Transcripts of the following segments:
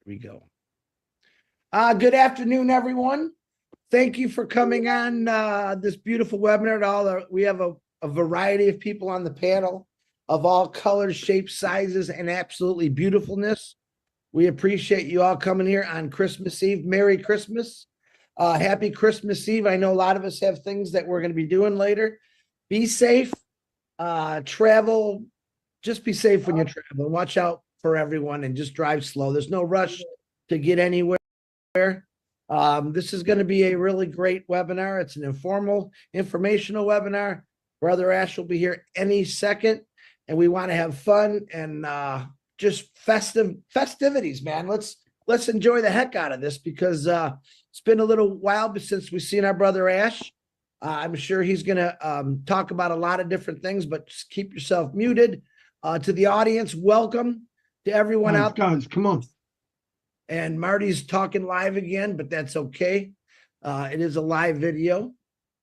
we go. Good afternoon, everyone. Thank you for coming on this beautiful webinar. We have a variety of people on the panel of all colors, shapes, sizes, and absolutely beautifulness. We appreciate you all coming here on Christmas Eve. Merry Christmas. Happy Christmas Eve. I know a lot of us have things that we're going to be doing later. Be safe. Travel. Just be safe when you travel. Watch out for everyone and just drive slow. There's no rush to get anywhere. This is going to be a really great webinar. It's an informal, informational webinar. Brother Ash will be here any second, and we want to have fun and just festivities, man. Let's enjoy the heck out of this because it's been a little while since we've seen our brother Ash. I'm sure he's going to talk about a lot of different things, but just keep yourself muted. To the audience, welcome to everyone out there. Guys, come on. And Marty's talking live again, but that's okay. It is a live video,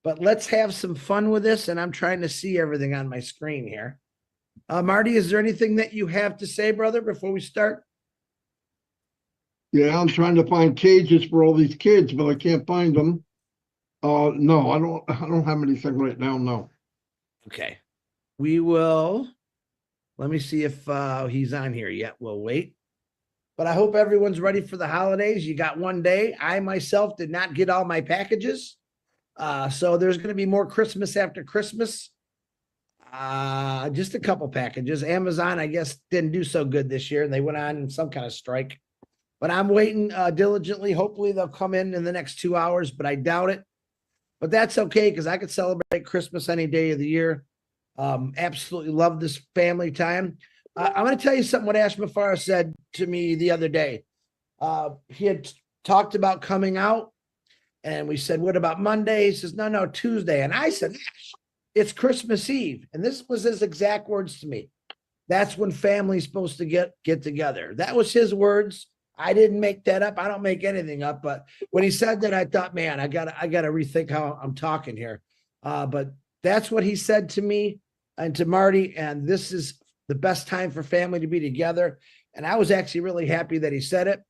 but let's have some fun with this. And I'm trying to see everything on my screen here. Marty, is there anything that you have to say, brother, before we start? Yeah, I'm trying to find cages for all these kids, but I can't find them. No, I don't have anything right now. No. Okay. We will. Let me see if he's on here yet. We'll wait. But I hope everyone's ready for the holidays. You got one day. I myself did not get all my packages. So there's going to be more Christmas after Christmas. Just a couple packages. Amazon, I guess, didn't do so good this year. And they went on some kind of strike. But I'm waiting diligently. Hopefully they'll come in the next 2 hours, but I doubt it. But that's okay because I could celebrate Christmas any day of the year. Absolutely love this family time. I'm going to tell you something what Ash Muferah said to me the other day. He had talked about coming out, and we said, what about Monday? He says, no, Tuesday. And I said, Ash, it's Christmas Eve. And this was his exact words to me. That's when family's supposed to get together. That was his words. I didn't make that up. I don't make anything up. But when he said that, I thought, man, I gotta rethink how I'm talking here. But that's what he said to me and to Marty. And this is the best time for family to be together. And I was actually really happy that he said it.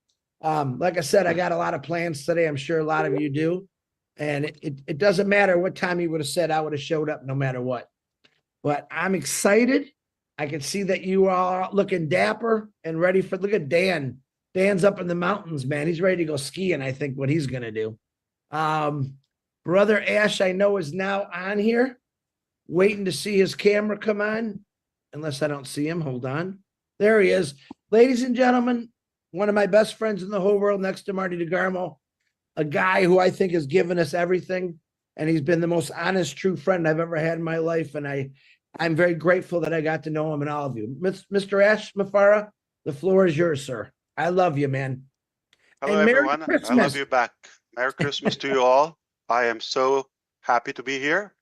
Like I said, I got a lot of plans today. I'm sure a lot of you do. And it doesn't matter what time he would have said, I would have showed up no matter what. But I'm excited. I can see that you are looking dapper and ready for, look at Dan. Dan's up in the mountains, man. He's ready to go skiing, I think, what he's going to do. Brother Ash, I know, is now on here, waiting to see his camera come on. Unless I don't see him. Hold on. There he is. Ladies and gentlemen, one of my best friends in the whole world next to Marty DeGarmo, a guy who I think has given us everything. And he's been the most honest, true friend I've ever had in my life. And I'm very grateful that I got to know him and all of you. Mr. Ash Muferah, the floor is yours, sir. I love you, man. Hello, everyone. I love you back. Merry Christmas to you all. I am so happy to be here.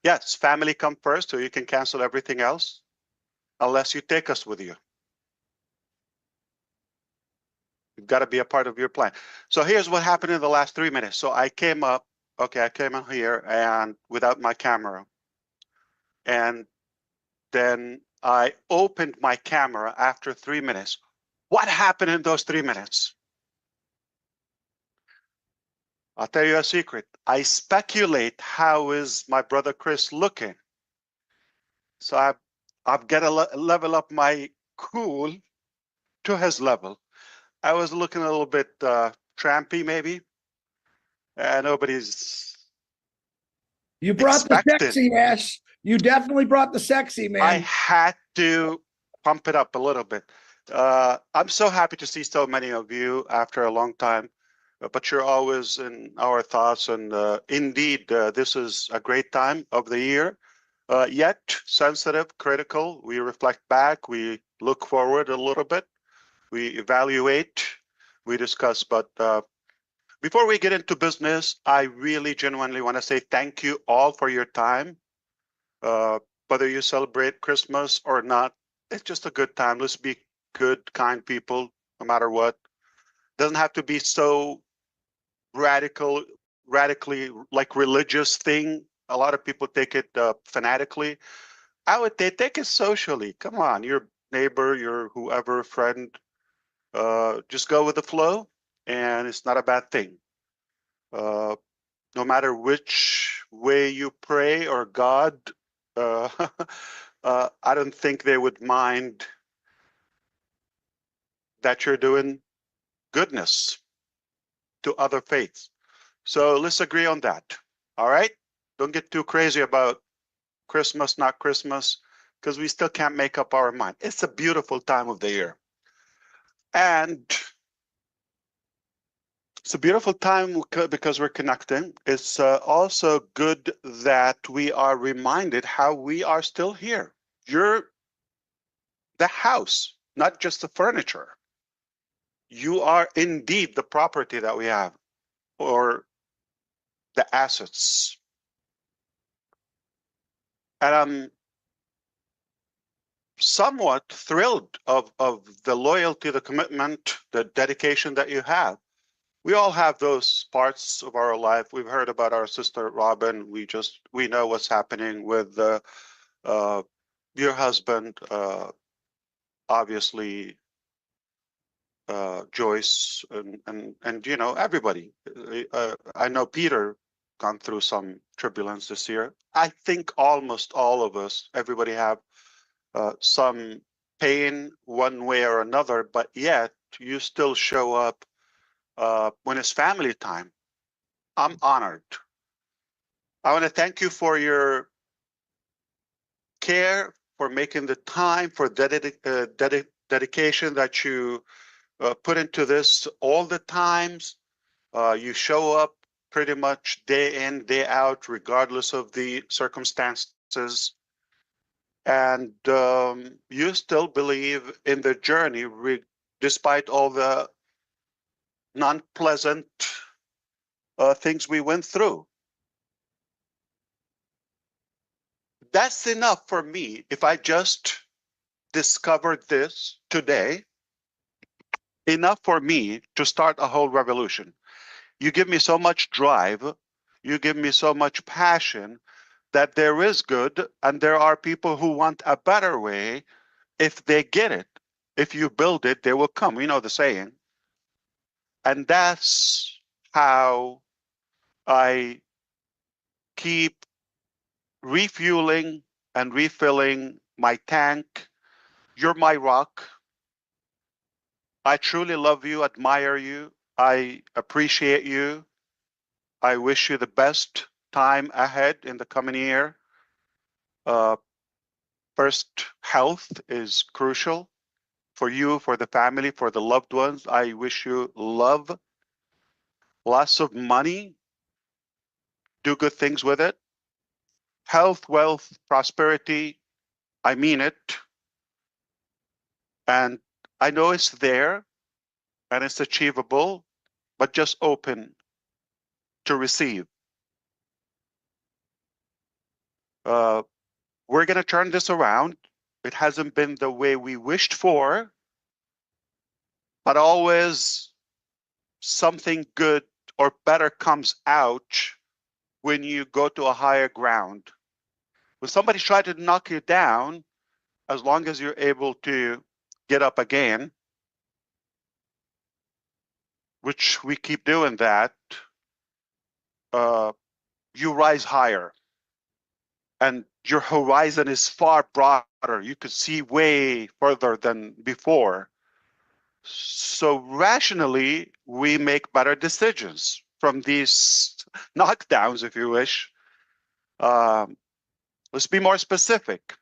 Yes, family come first, so you can cancel everything else. Unless you take us with you. You've got to be a part of your plan. So here's what happened in the last 3 minutes. So I came up, okay, I came in here and without my camera. And then I opened my camera after 3 minutes. What happened in those 3 minutes? I'll tell you a secret. I speculate how is my brother Chris looking. So I've got to level up my cool to his level. I was looking a little bit trampy, maybe. Nobody's. You brought the sexy, Ash. You definitely brought the sexy, man. I had to pump it up a little bit. I'm so happy to see so many of you after a long time. But you're always in our thoughts. And indeed, this is a great time of the year. Yet sensitive, critical. We reflect back, we look forward a little bit, we evaluate, we discuss. But before we get into business, I really genuinely want to say thank you all for your time. Whether you celebrate Christmas or not, it's just a good time. Let's be good, kind people, no matter what. Doesn't have to be so radically like religious thing. A lot of people take it fanatically. I would take it socially. Come on, your neighbor, your whoever, friend. Just go with the flow, and it's not a bad thing. No matter which way you pray or God, uh, I don't think they would mind that you're doing goodness to other faiths. So let's agree on that. All right? Don't get too crazy about Christmas, not Christmas, because we still can't make up our mind. It's a beautiful time of the year. And it's a beautiful time because we're connecting. It's also good that we are reminded how we are still here. You're the house, not just the furniture. You are indeed the property that we have, or the assets. And I'm somewhat thrilled of the loyalty, the commitment, the dedication that you have. We all have those parts of our life. We've heard about our sister Robin. We know what's happening with your husband, obviously Joyce, and you know everybody. I know Peter gone through some turbulence this year. I think almost all of us, everybody have some pain one way or another, but yet you still show up when it's family time. I'm honored. I want to thank you for your care, for making the time, for dedication that you put into this all the times. You show up pretty much day in, day out, regardless of the circumstances. And you still believe in the journey, despite all the non-pleasant things we went through. That's enough for me. If I just discovered this today, enough for me to start a whole revolution. You give me so much drive, you give me so much passion that there is good, and there are people who want a better way. If they get it, if you build it, they will come. We know the saying. And that's how I keep refueling and refilling my tank. You're my rock. I truly love you, admire you. I appreciate you. I wish you the best time ahead in the coming year. Uh, First, health is crucial for you, for the family, for the loved ones. I wish you love, lots of money, do good things with it. Health, wealth, prosperity, I mean it. And I know it's there and it's achievable, but just open to receive. Uh, we're going to turn this around. It hasn't been the way we wished for, but always something good or better comes out when you go to a higher ground. When somebody tries to knock you down, as long as you're able to get up again, which we keep doing that, you rise higher. And your horizon is far broader. You could see way further than before. So rationally, we make better decisions from these knockdowns, if you wish. Let's be more specific.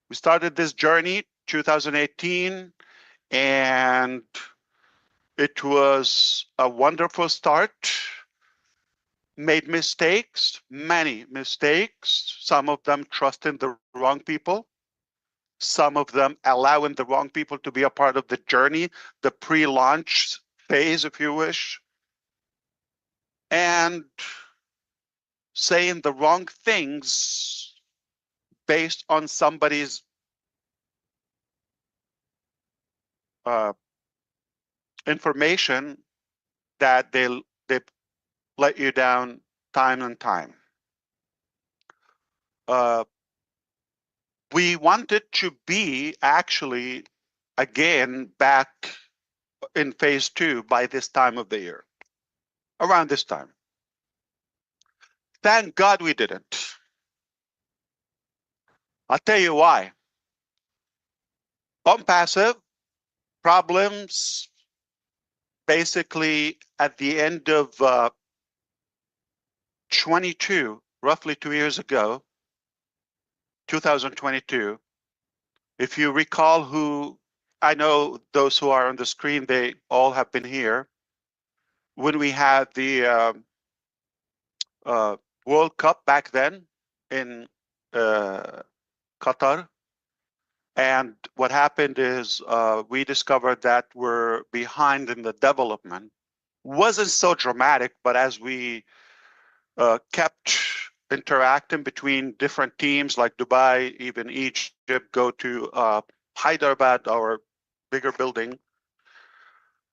We started this journey 2018, and it was a wonderful start. Made mistakes, many mistakes, some of them trusting the wrong people, some of them allowing the wrong people to be a part of the journey, the pre-launch phase, if you wish, and saying the wrong things based on somebody's information that they let you down time and time. We wanted to be actually again back in phase 2 by this time of the year, around this time. Thank God we didn't. I'll tell you why. Onpassive problems basically at the end of 22, roughly 2 years ago, 2022. If you recall who, I know those who are on the screen, they all have been here. When we had the World Cup back then in Qatar, and what happened is we discovered that we're behind in the development. Wasn't so dramatic, but as we kept interacting between different teams like Dubai, even Egypt, go to Hyderabad, our bigger building,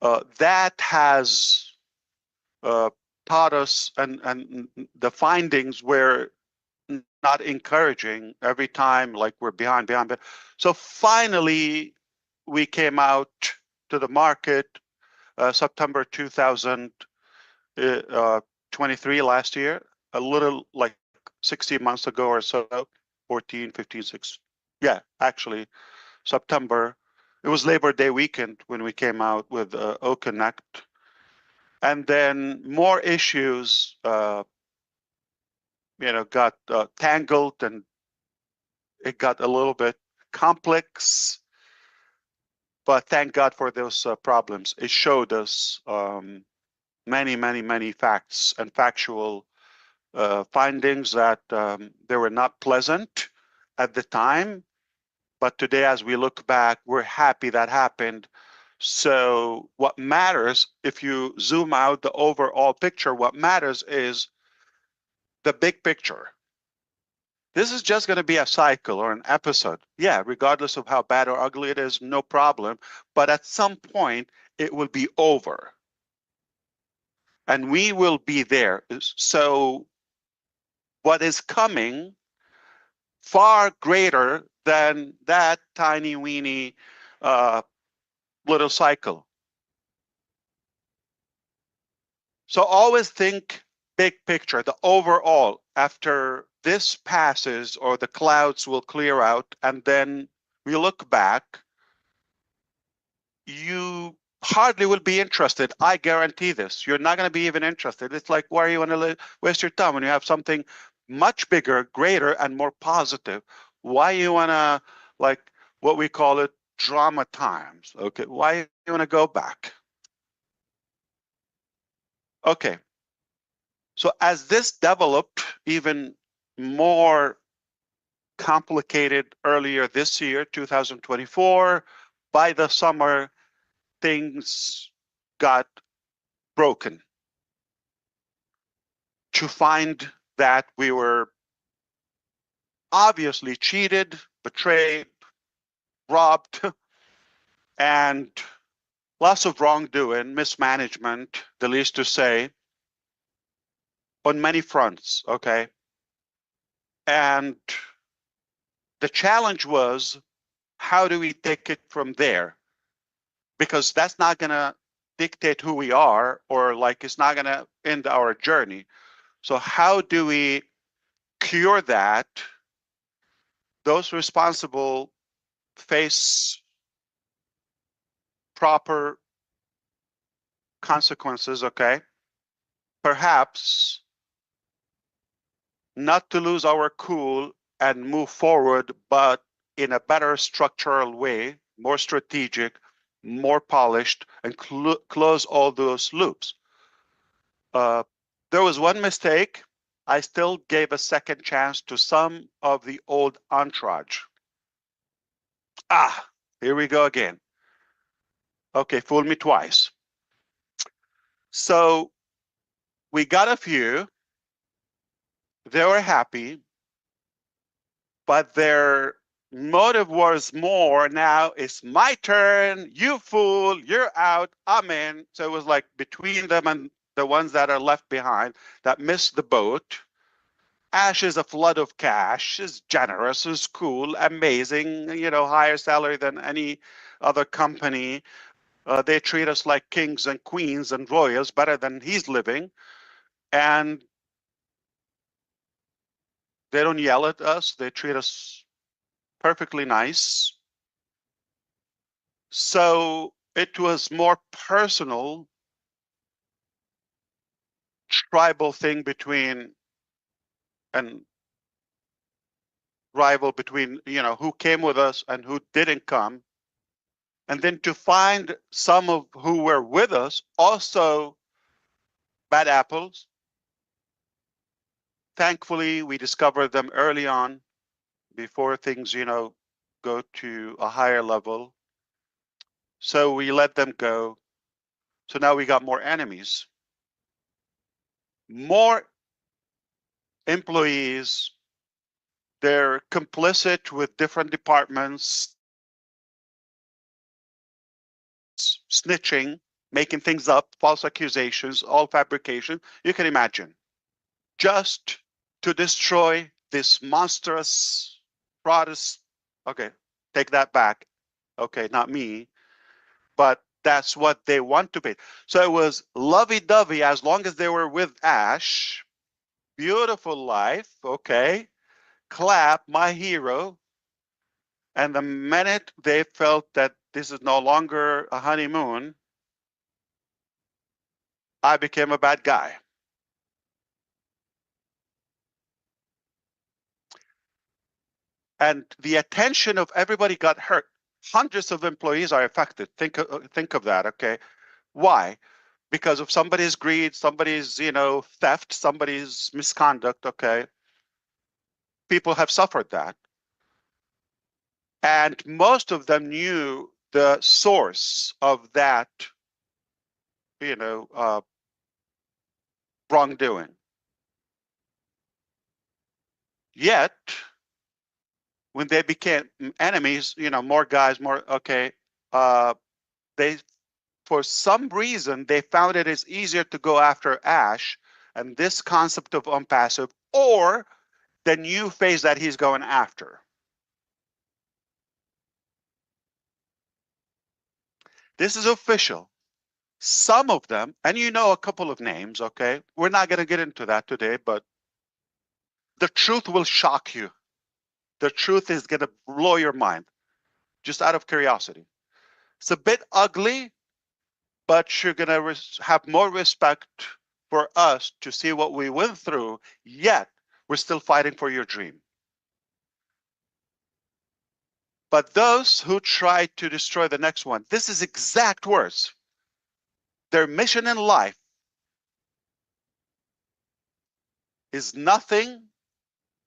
that has taught us, and the findings were not encouraging every time, like we're behind. So finally, we came out to the market September 2023 last year, a little like 16 months ago or so, 14, 15, 6. Yeah, actually, September. It was Labor Day weekend when we came out with O-Connect. And then more issues, got tangled, and it got a little bit complex. But thank God for those problems. It showed us many, many, many facts and factual findings that they were not pleasant at the time. But today, as we look back, we're happy that happened. So what matters, if you zoom out the overall picture, what matters is the big picture. This is just going to be a cycle or an episode. Yeah, regardless of how bad or ugly it is, no problem. But at some point, it will be over. And we will be there. So what is coming far greater than that tiny weeny little cycle. So always think big picture, the overall. After this passes, or the clouds will clear out, and then we look back, you hardly will be interested. I guarantee this. You're not going to be even interested. It's like, why are you going to waste your time when you have something much bigger, greater, and more positive? Why you want to, like what we call it, drama times? Okay, why you want to go back? Okay. So as this developed even more complicated earlier this year, 2024, by the summer, things got broken. To find that we were obviously cheated, betrayed, robbed, and lots of wrongdoing, mismanagement, the least to say, on many fronts, okay? And the challenge was, how do we take it from there? Because that's not going to dictate who we are, or like it's not going to end our journey. So how do we cure that? Those responsible face proper consequences, okay? Perhaps not to lose our cool and move forward, but in a better structural way, more strategic, more polished, and close all those loops. There was one mistake. I still gave a second chance to some of the old entourage. Here we go again. Okay, fool me twice. So we got a few. They were happy, but their motive was more, now it's my turn, you fool, you're out, I'm in. So it was like between them and the ones that are left behind that missed the boat. Ash is a flood of cash, is generous, is cool, amazing, higher salary than any other company. They treat us like kings and queens and royals, better than he's living. And they don't yell at us. They treat us perfectly nice. So it was more personal, tribal thing between, and rival between, who came with us and who didn't come. And then to find some of who were with us also bad apples. Thankfully, we discovered them early on before things, go to a higher level. So we let them go. So now we got more enemies, more employees. They're complicit with different departments, snitching, making things up, false accusations, all fabrication. You can imagine. Just to destroy this monstrous Protestant. Okay, take that back. Okay, not me, but that's what they want to be. So it was lovey-dovey as long as they were with Ash. Beautiful life. Okay, clap, my hero. And the minute they felt that this is no longer a honeymoon, I became a bad guy. And the attention of everybody got hurt. Hundreds of employees are affected. Think of that, okay? Why? Because of somebody's greed, somebody's, theft, somebody's misconduct, okay? People have suffered that. And most of them knew the source of that, wrongdoing. Yet, when they became enemies, more guys, okay, they, for some reason, they found it is easier to go after Ash and this concept of Onpassive or the new phase that he's going after. This is official. Some of them, and a couple of names, okay? We're not going to get into that today, but the truth will shock you. The truth is going to blow your mind, just out of curiosity. It's a bit ugly, but you're going to have more respect for us to see what we went through, yet we're still fighting for your dream. But those who try to destroy the next one, this is exact words. Their mission in life is nothing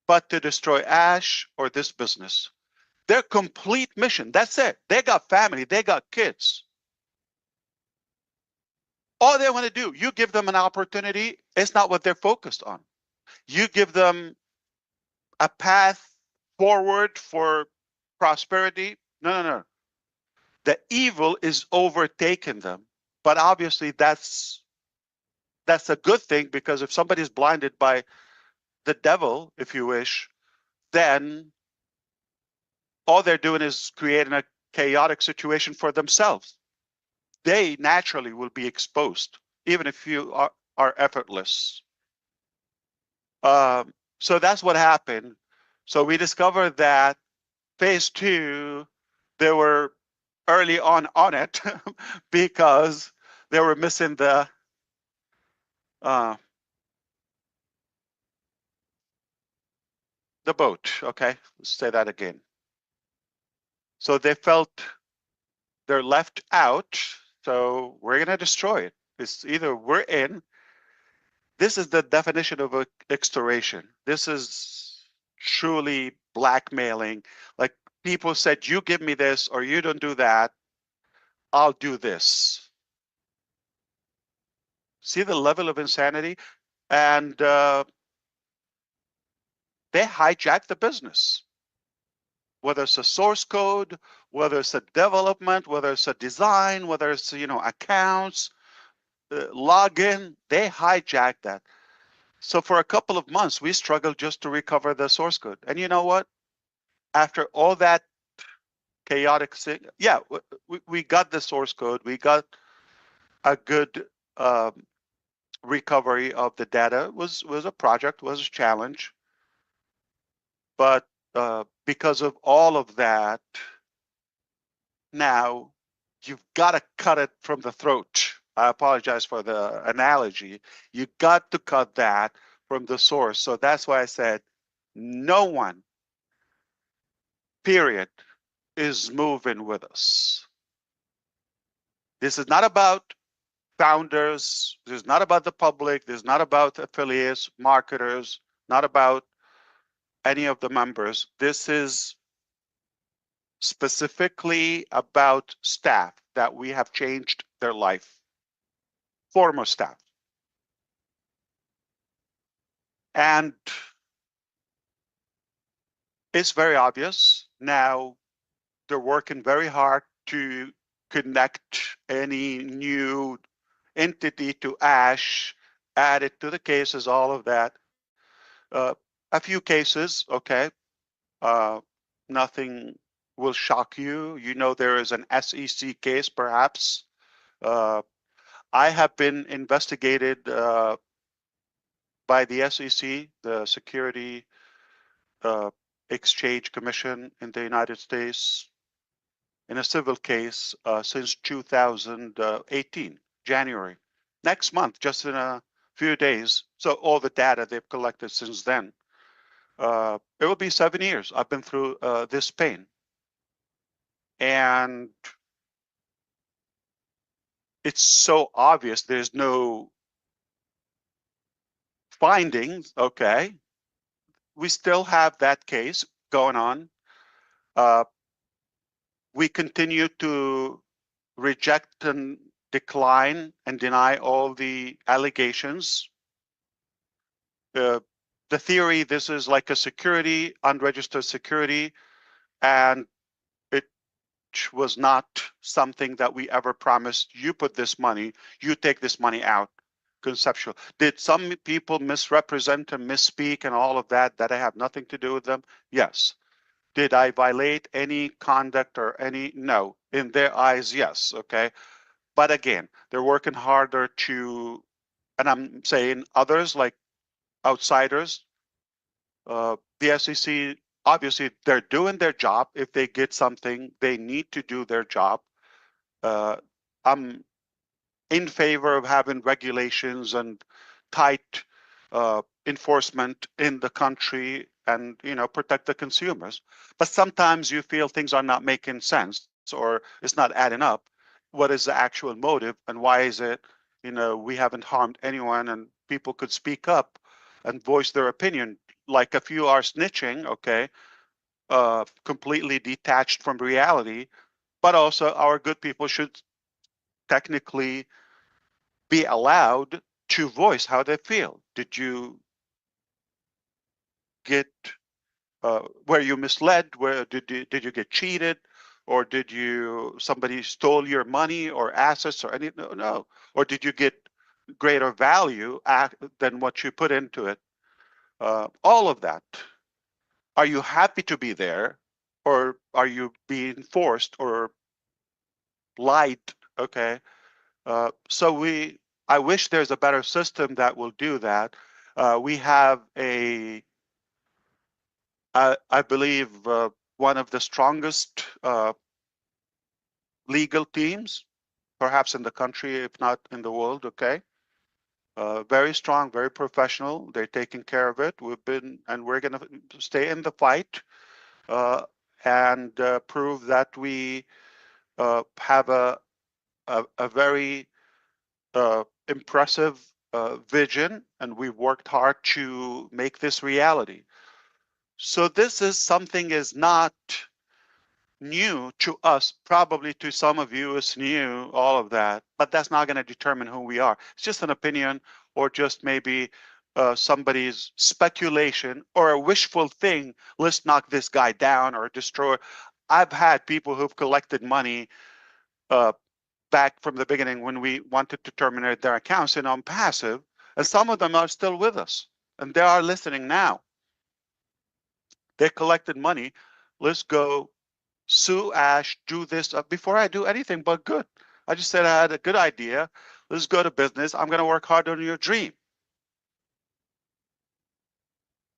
but to destroy Ash or this business. Their complete mission, that's it. They got family, they got kids. All they want to do, you give them an opportunity, it's not what they're focused on. You give them a path forward for prosperity. No. The evil is overtaking them. But obviously that's a good thing, because if somebody's blinded by the devil, if you wish, then all they're doing is creating a chaotic situation for themselves. They naturally will be exposed, even if you are effortless. So that's what happened. So we discovered that phase 2, they were early on it because they were missing the boat. Okay, let's say that again. So they felt they're left out. So we're gonna destroy it. It's either we're in. This is the definition of extortion. This is truly blackmailing. Like, people said, you give me this or you don't do that, I'll do this. See the level of insanity? And they hijacked the business. Whether it's a source code, whether it's a development, whether it's a design, whether it's, accounts, login, they hijacked that. So for a couple of months, we struggled just to recover the source code. And you know what? After all that chaotic. Yeah, we got the source code. We got a good recovery of the data. Was a project, was a challenge, but because of all of that, now you've got to cut it from the throat. I apologize for the analogy. You got to cut that from the source. So that's why I said no one, period, is moving with us. This is not about founders. This is not about the public. This is not about affiliates, marketers, not about any of the members. This is specifically about staff that we have changed their life, former staff. And it's very obvious now they're working very hard to connect any new entity to Ash, add it to the cases, all of that. A few cases, okay. Nothing will shock you. You know there is an SEC case, perhaps. I have been investigated by the SEC, the Security Exchange Commission in the United States, in a civil case since 2018, January. Next month, just in a few days. So all the data they've collected since then. It will be 7 years. I've been through this pain. And it's so obvious there's no findings, okay. We still have that case going on. We continue to reject and decline and deny all the allegations. The theory, this is like a security, unregistered security, and it was not something that we ever promised. You put this money, you take this money out. Conceptual. Did some people misrepresent and misspeak and all of that I have nothing to do with them? Yes. Did I violate any conduct or any? No. In their eyes, yes. Okay. But again, they're working harder to, and I'm saying others like outsiders, the SEC, obviously they're doing their job. If they get something, they need to do their job. I'm in favor of having regulations and tight enforcement in the country and protect the consumers. But sometimes you feel things are not making sense or it's not adding up. What is the actual motive and why is it we haven't harmed anyone and people could speak up and voice their opinion? Like if you are snitching, okay, completely detached from reality, but also our good people should technically be allowed to voice how they feel. Did you get were you misled? Where did you get cheated, or did somebody stole your money or assets or anything? No. Or did you get greater value than what you put into it? All of that. Are you happy to be there, or are you being forced or lied? Okay. So I wish there's a better system that will do that. We have I believe, one of the strongest legal teams, perhaps in the country, if not in the world. Okay, very strong, very professional. They're taking care of it. We're going to stay in the fight and prove that we have a very impressive vision, and we've worked hard to make this reality. So this is something is not new to us. Probably to some of you it's new, all of that, but that's not going to determine who we are. It's just an opinion or just maybe somebody's speculation or a wishful thing. Let's knock this guy down or destroy. I've had people who've collected money back from the beginning when we wanted to terminate their accounts in Onpassive, and some of them are still with us, and they are listening now. They collected money. Let's go Sue, Ash, do this before I do anything but good. I just said I had a good idea. Let's go to business. I'm going to work hard on your dream.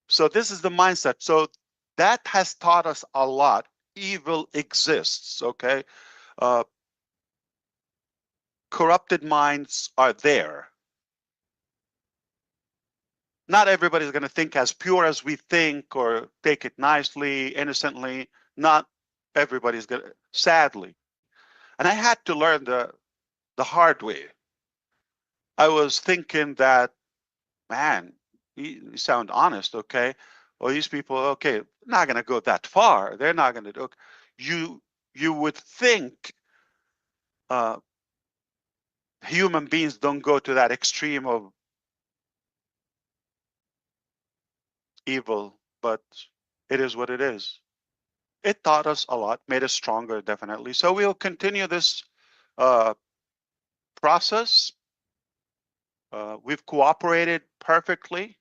So this is the mindset. So that has taught us a lot. Evil exists, okay? Corrupted minds are there. Not everybody's going to think as pure as we think or take it nicely, innocently. Not everybody's going to, sadly. And I had to learn the hard way. I was thinking that, man, you sound honest, okay? Well, these people, okay, not going to go that far. They're not going to do. You would think uh, human beings don't go to that extreme of evil, but it is what it is. It taught us a lot, made us stronger, definitely. So we'll continue this uh, process. We've cooperated perfectly.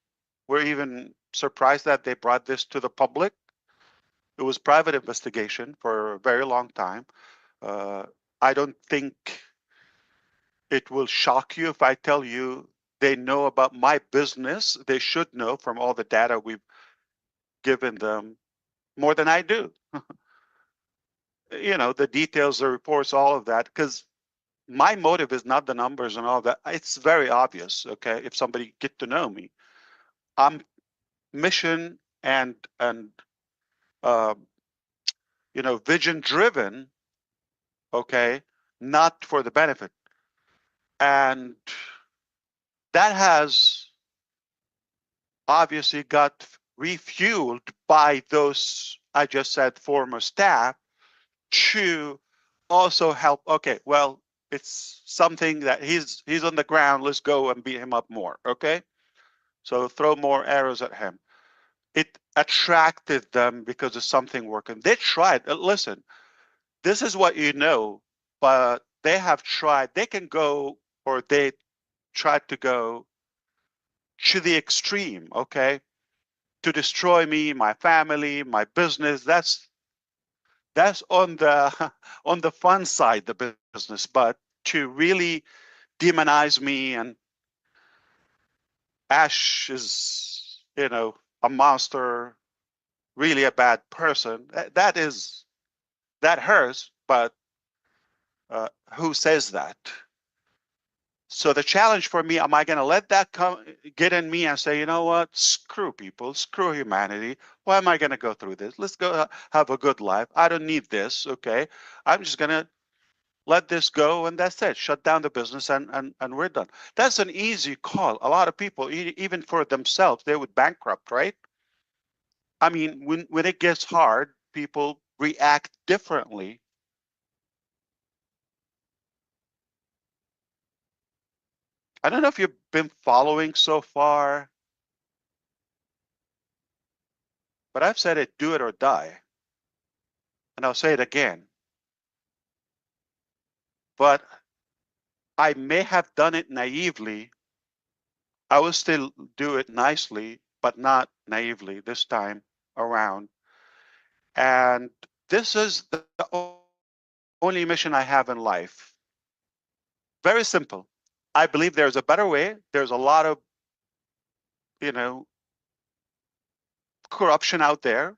We're even surprised that they brought this to the public. It was private investigation for a very long time. Uh, I don't think it will shock you if I tell you they know about my business. They should know from all the data we've given them more than I do. You know, the details, the reports, all of that, because my motive is not the numbers and all that. It's very obvious, okay, if somebody get to know me. I'm mission and uh, vision driven, okay, not for the benefit. And that has obviously got refueled by those, I just said, former staff to also help. Okay, well, it's something that he's on the ground. Let's go and beat him up more. Okay, so throw more arrows at him. It attracted them because of something working. They tried. Listen, this is what you know, but they have tried. They can go, or they tried to go to the extreme. Okay, to destroy me, my family, my business. That's on the on the fun side, the business. But to really demonize me and Ash is, a monster, really a bad person. That hurts. But who says that? So the challenge for me, am I going to let that get in me and say, you know what, screw people, screw humanity. Why am I going to go through this? Let's go have a good life. I don't need this. Okay, I'm just going to let this go, and that's it. Shut down the business, and we're done. That's an easy call. A lot of people, even for themselves, they would bankrupt, right? I mean, when it gets hard, people react differently. I don't know if you've been following so far, but I've said it: do it or die. And I'll say it again. But I may have done it naively. I will still do it nicely, but not naively this time around. And this is the only mission I have in life. Very simple. I believe there's a better way. There's a lot of, you know, corruption out there,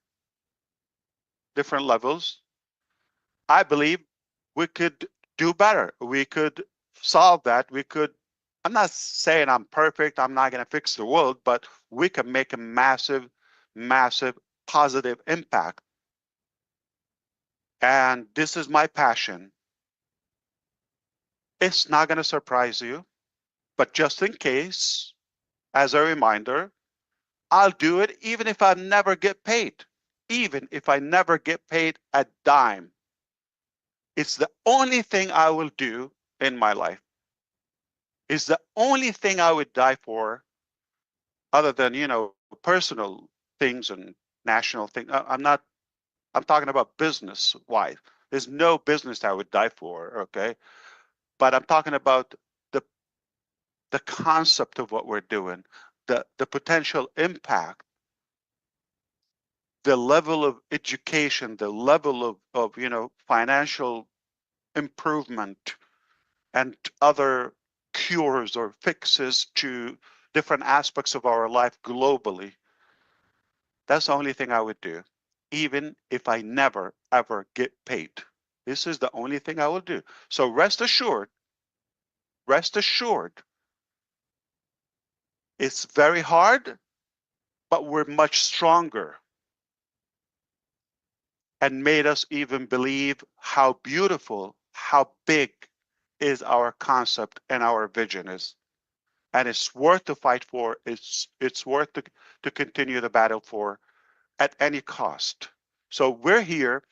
different levels. I believe we could do better. We could solve that. I'm not saying I'm perfect. I'm not going to fix the world, but we can make a massive, massive positive impact. And this is my passion. It's not going to surprise you, but just in case, as a reminder, I'll do it even if I never get paid. Even if I never get paid a dime. It's the only thing I will do in my life. It's the only thing I would die for, other than, personal things and national things. I'm talking about business wise. There's no business I would die for, okay? But I'm talking about the the concept of what we're doing, the potential impact the level of education, the level of financial improvement and other cures or fixes to different aspects of our life globally, that's the only thing I would do, even if I never, ever get paid. This is the only thing I will do. So rest assured, it's very hard, but we're much stronger, and made us even believe how beautiful, how big is our concept and our vision is. And it's worth to fight for. It's worth to continue the battle for at any cost. So we're here.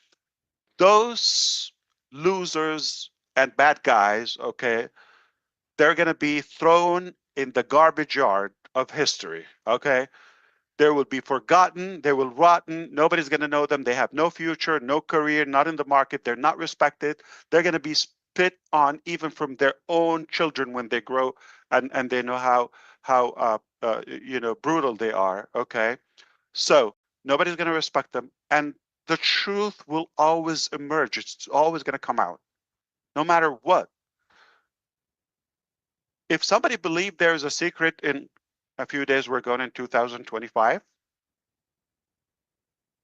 Those losers and bad guys, okay, they're going to be thrown in the garbage yard of history, okay? They will be forgotten. They will rotten. Nobody's going to know them. They have no future, no career, not in the market. They're not respected. They're going to be spit on even from their own children when they grow, and they know how brutal they are. Okay, so nobody's going to respect them, and the truth will always emerge. It's always going to come out, no matter what. If somebody believed there's a secret in a few days, we're going in 2025.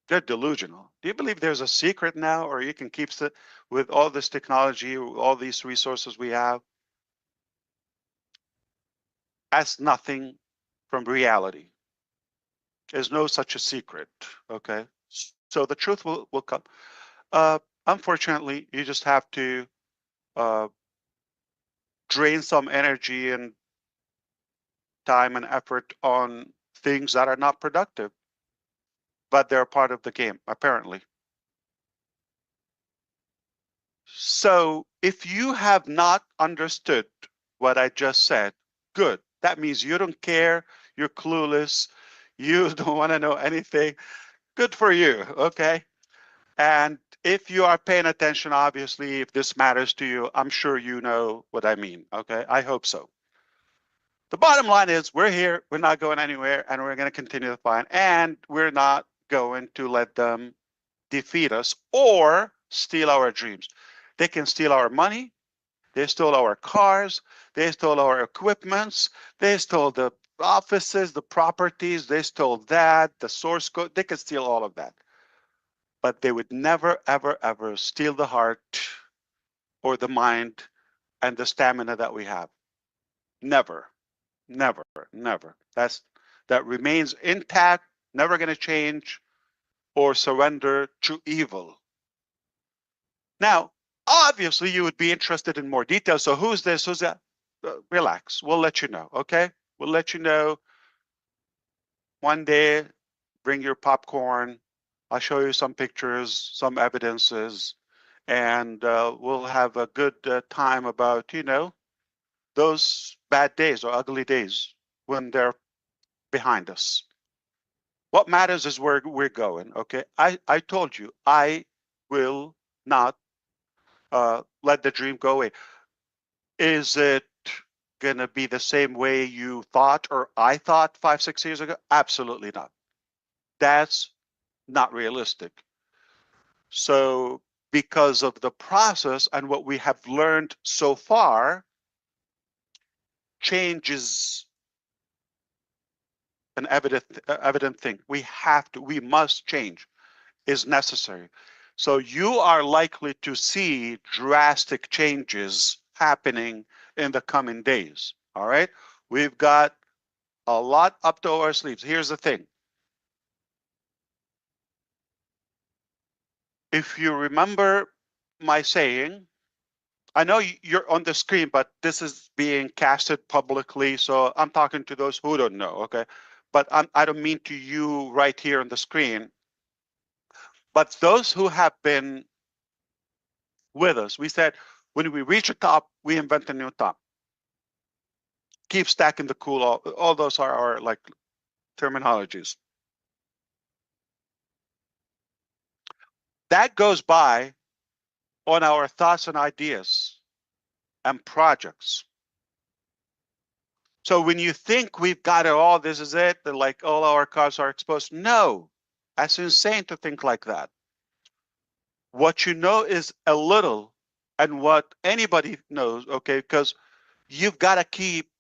They're delusional. Do you believe there's a secret now, or you can keep it with all this technology, all these resources we have, as nothing from reality? There's no such a secret. Okay, so the truth will come. Unfortunately, you just have to uh, drain some energy and time and effort on things that are not productive, but they're part of the game, apparently. So if you have not understood what I just said, good. That means you don't care, you're clueless, you don't want to know anything. Good for you, okay? And if you are paying attention, obviously, if this matters to you, I'm sure you know what I mean, okay? I hope so. The bottom line is we're here, we're not going anywhere, and we're going to continue to fight, and we're not going to let them defeat us or steal our dreams. They can steal our money. They stole our cars. They stole our equipments. They stole the offices, the properties. They stole that, the source code. They could steal all of that. But they would never, ever, ever steal the heart or the mind and the stamina that we have. Never, never, never. That remains intact, never going to change or surrender to evil. Now, obviously, you would be interested in more details. So who's this? Who's that? Relax. We'll let you know, okay? We'll let you know one day. Bring your popcorn. I'll show you some pictures, some evidences, and we'll have a good time about, those bad days or ugly days when they're behind us. What matters is where we're going, okay? I told you, I will not let the dream go away. Is it going to be the same way you thought or I thought 5, 6 years ago? Absolutely not. That's not realistic. So because of the process and what we have learned so far, change is an evident thing. We must change, is necessary. So you are likely to see drastic changes happening in the coming days. All right. We've got a lot up to our sleeves. Here's the thing. If you remember my saying, I know you're on the screen, but this is being casted publicly. So I'm talking to those who don't know. Okay. But I don't mean to you right here on the screen. But those who have been with us, we said, when we reach a top, we invent a new top. Keep stacking the cool. All those are our like terminologies. That goes by on our thoughts and ideas and projects. So when you think we've got it all, this is it, that like all our cards are exposed. No, That's insane to think like that. What you know is a little, and what anybody knows, okay, because you've got to keep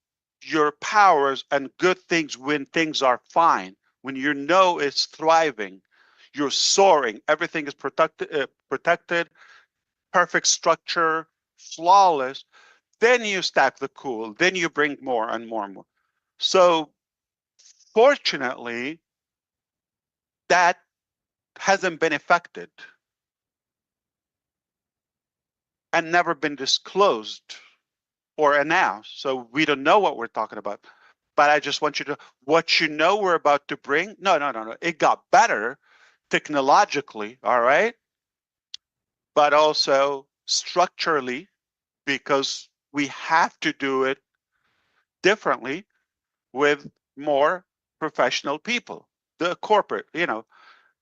your powers and good things when things are fine. When you know it's thriving, you're soaring, everything is protected, perfect structure, flawless. Then you stack the cool, then you bring more and more and more. So fortunately, that hasn't been affected and never been disclosed or announced. So we don't know what we're talking about. But I just want you to, what you know we're about to bring, no. It got better technologically, all right? But also structurally, because we have to do it differently with more professional people. The corporate,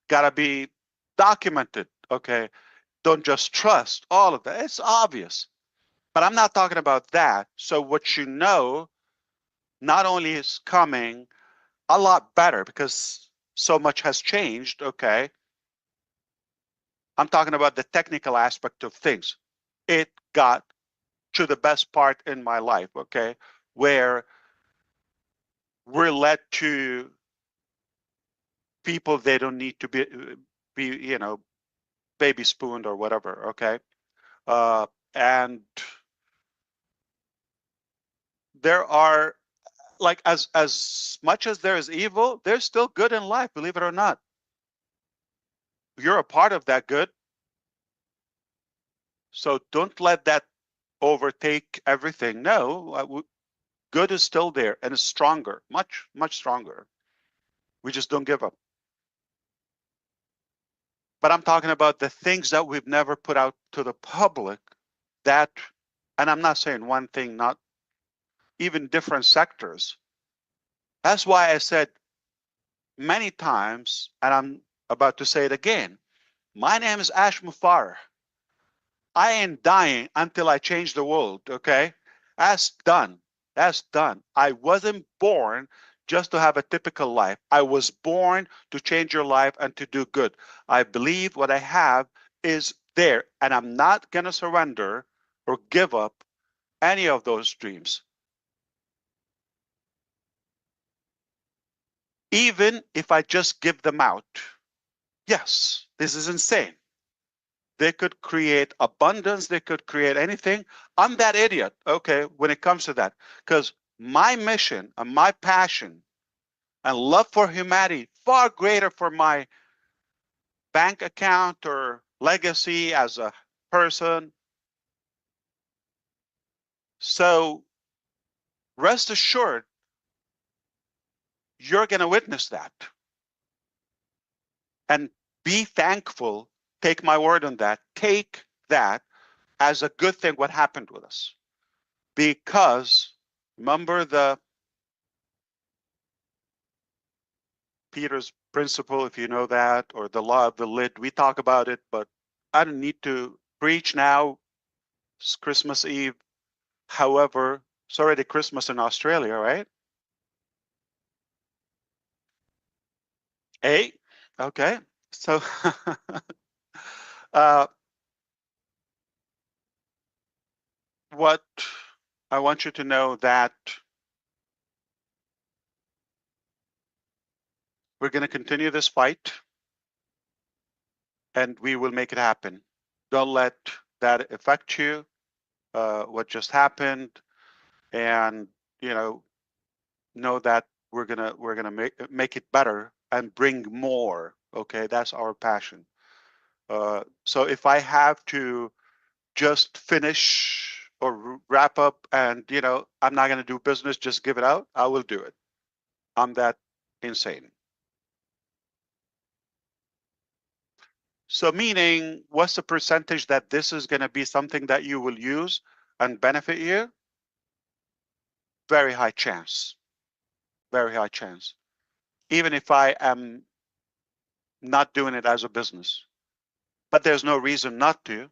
gotta be documented, okay? Don't just trust all of that. It's obvious. But I'm not talking about that. So what you know not only is coming a lot better because so much has changed, okay? I'm talking about the technical aspect of things. It got to the best part in my life, okay? Where we're led to people they don't need to be baby spooned or whatever, okay? And there are, like, as much as there is evil, there's still good in life, believe it or not. You're a part of that good. So don't let that overtake everything. No, good is still there and is stronger, much stronger. We just don't give up. But I'm talking about the things that we've never put out to the public that, and I'm not saying one thing, not even different sectors. That's why I said many times, and I'm about to say it again, my name is Ash Muferah. I ain't dying until I change the world, okay? That's done. That's done. I wasn't born just to have a typical life. I was born to change your life and to do good. I believe what I have is there, and I'm not going to surrender or give up any of those dreams. Even if I just give them out. Yes, this is insane. They could create abundance. They could create anything. I'm that idiot, okay, when it comes to that. Because my mission and my passion and love for humanity, far greater for my bank account or legacy as a person. So rest assured, you're going to witness that. And be thankful. Take my word on that. Take that as a good thing, what happened with us. Because remember the Peter's principle, if you know that, or the law of the lid. We talk about it, but I don't need to preach now. It's Christmas Eve. However, it's already Christmas in Australia, right? Hey, okay. So uh, what I want you to know that we're going to continue this fight and we will make it happen. Don't let that affect you, what just happened, and know that we're gonna make it better and bring more. Okay, that's our passion. So if I have to just finish or wrap up and I'm not gonna do business, just give it out, I will do it. I'm that insane. So meaning, what's the percentage that this is gonna be something that you will use and benefit you? Very high chance. Very high chance. Even if I am not doing it as a business. But there's no reason not to.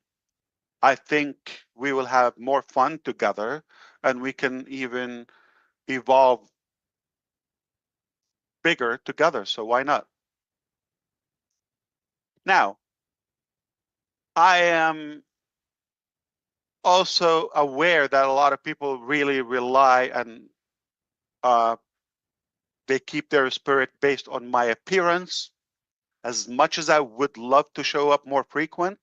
I think we will have more fun together and we can even evolve bigger together. So why not? Now, I am also aware that a lot of people really rely and they keep their spirit based on my appearance. As much as I would love to show up more frequent,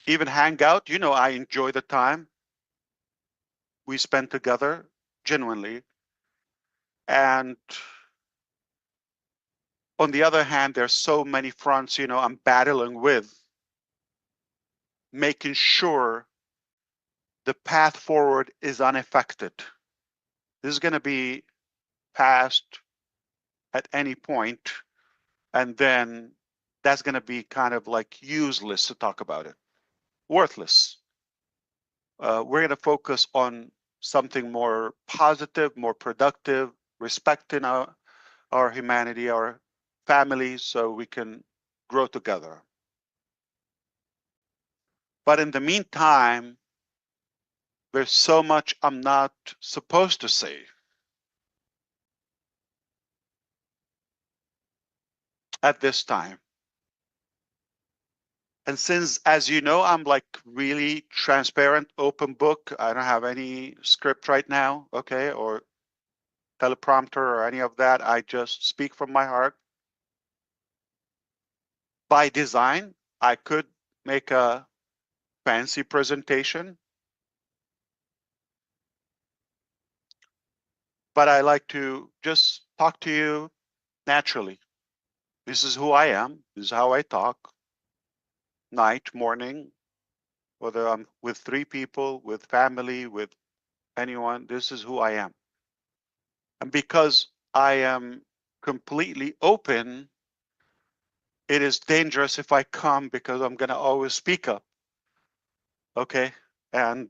even hang out, you know, I enjoy the time we spend together, genuinely. And on the other hand, there's so many fronts, you know, I'm battling with, making sure the path forward is unaffected. This is going to be passed at any point, and then that's going to be kind of like useless to talk about it, worthless. We're going to focus on something more positive, more productive, respecting our humanity, our families, so we can grow together. But in the meantime, there's so much I'm not supposed to say. At this time. And since, as you know, I'm like really transparent, open book, I don't have any script right now, okay, or teleprompter or any of that. I just speak from my heart. By design, I could make a fancy presentation, but I like to just talk to you naturally. This is who I am. This is how I talk. Night, morning, whether I'm with 3 people, with family, with anyone, this is who I am. And because I am completely open, it is dangerous if I come because I'm going to always speak up. Okay. And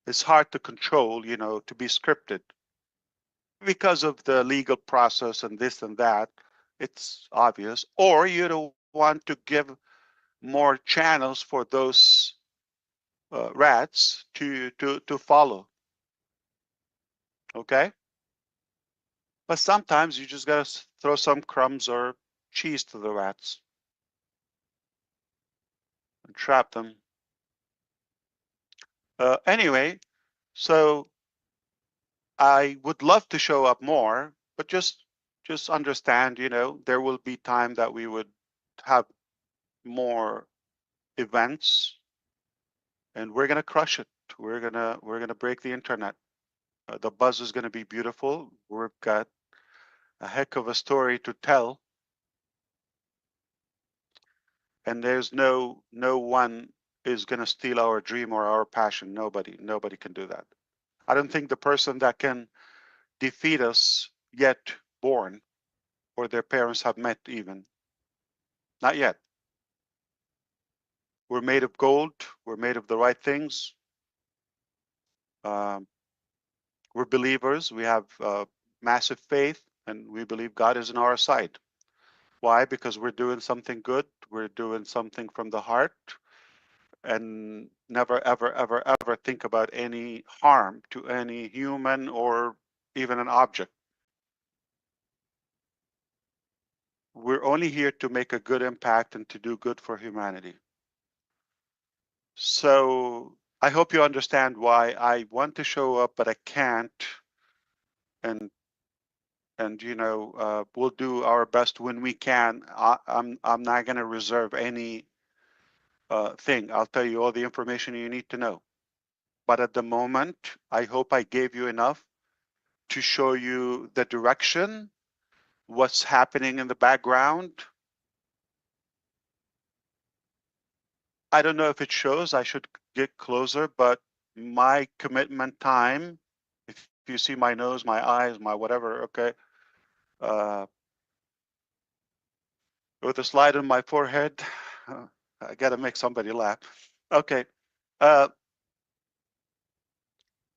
it's hard to control, you know, to be scripted because of the legal process and this and that. It's obvious. Or you don't want to give more channels for those rats to follow. Okay. But sometimes you just got to throw some crumbs or cheese to the rats and trap them. Anyway, so I would love to show up more, but just understand, you know, there will be time that we would have more events, and we're gonna crush it. We're gonna break the internet. The buzz is gonna be beautiful. We've got a heck of a story to tell, and there's no one is gonna steal our dream or our passion. Nobody can do that. I don't think the person that can defeat us yet born, or their parents have met even. Not yet. We're made of gold. We're made of the right things. We're believers. We have massive faith, and we believe God is on our side. Why? Because we're doing something good. We're doing something from the heart, and never, ever, ever, ever think about any harm to any human or even an object. We're only here to make a good impact and to do good for humanity. So I hope you understand why I want to show up, but I can't. And you know, we'll do our best when we can. I'm not going to reserve any thing. I'll tell you all the information you need to know. But at the moment, I hope I gave you enough to show you the direction, what's happening in the background. I don't know if it shows. I should get closer, but my commitment time, if you see my nose, my eyes, my whatever, okay, with a slide on my forehead, I gotta make somebody laugh. Okay,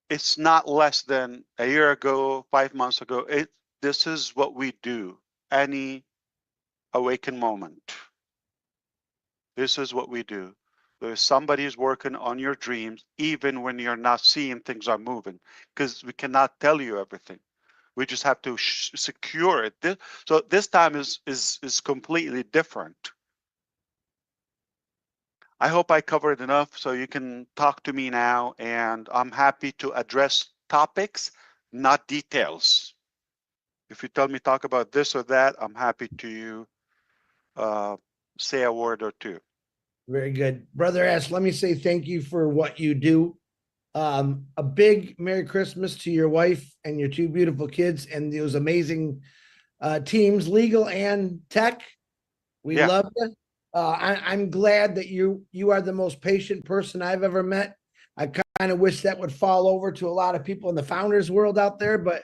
it's not less than a year ago, 5 months ago. This is what we do. Any awakened moment. This is what we do. There's somebody's working on your dreams, even when you're not seeing things are moving, because we cannot tell you everything. We just have to secure it. So this time is completely different. I hope I covered enough so you can talk to me now, and I'm happy to address topics, not details. If you tell me talk about this or that, I'm happy to say a word or two. Very good. Brother Ash, let me say thank you for what you do. A big Merry Christmas to your wife and your two beautiful kids and those amazing teams, legal and tech. We love you. I'm glad that you are the most patient person I've ever met. I kind of wish that would fall over to a lot of people in the founders world out there, but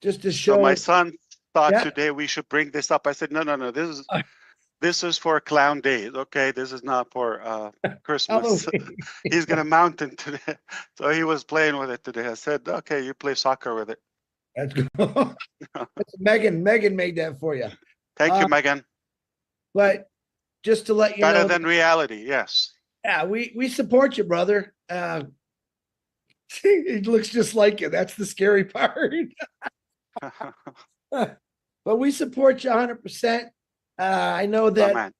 just to show. So my son thought today we should bring this up. I said, no, this is for clown days. Okay, this is not for Christmas. He's gonna mountain today, so he was playing with it today. I said, okay, you play soccer with it. That's cool. Megan made that for you. Thank you, Megan. But just to let you Better know, than reality, yes. Yeah, we support you, brother. It looks just like you. That's the scary part. But we support you 100%. I know that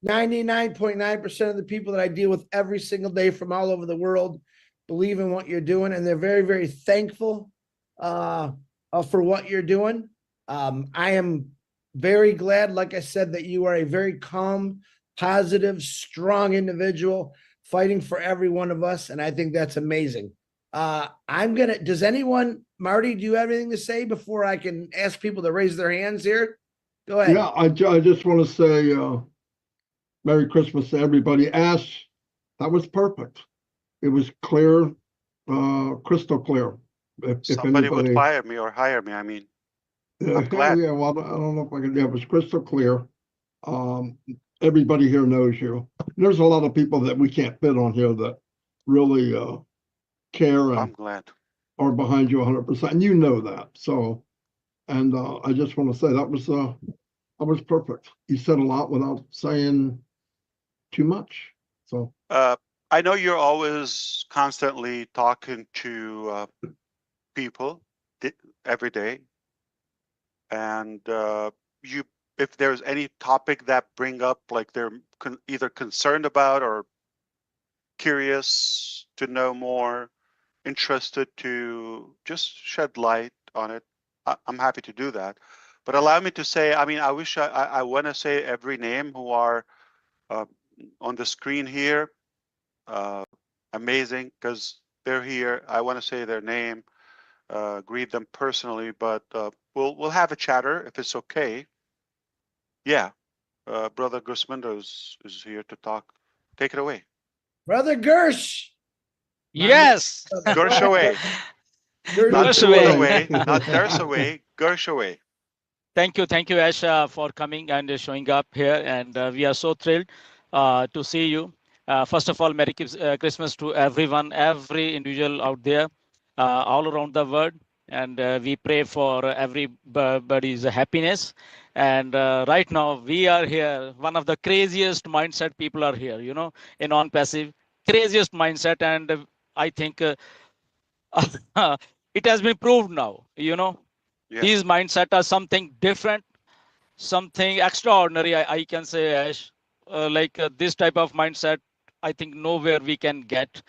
99.9% of the people that I deal with every single day from all over the world believe in what you're doing, and they're very, very thankful for what you're doing. I am very glad, like I said, that you are a very calm, positive, strong individual fighting for every one of us, and I think that's amazing. Does anyone, Marty, do you have anything to say before I can ask people to raise their hands here? Go ahead. Yeah, I just want to say Merry Christmas to everybody. Ash, that was perfect. It was clear, crystal clear. If Somebody anybody would fire me or hire me, I mean. I'm glad. Yeah, well, I don't know if I can. Yeah, it was crystal clear. Everybody here knows you. There's a lot of people that we can't fit on here that really care and I'm glad. are behind you 100%. And you know that. So, and I just want to say that was perfect. You said a lot without saying too much. So I know you're always constantly talking to people every day, and if there's any topic that bring up like they're either concerned about or curious to know more, interested to just shed light on it, I'm happy to do that. But allow me to say, I mean, I wish I want to say every name who are on the screen here. Amazing, because they're here. I want to say their name, greet them personally, but we'll have a chatter if it's okay. Yeah, Brother Gusmando is here to talk. Take it away. Brother Gersh. Yes. Gersh away. Gersh away. Not Gersh away. Gersh away. Thank you, Ash, for coming and showing up here, and we are so thrilled to see you. First of all, Merry Christmas to everyone, every individual out there, all around the world, and we pray for everybody's happiness. And right now, we are here. One of the craziest mindset people are here, you know, in Onpassive, craziest mindset, and I think it has been proved now, you know. Yeah. These mindset are something different, something extraordinary, I can say, Ash. This type of mindset, I think nowhere we can get.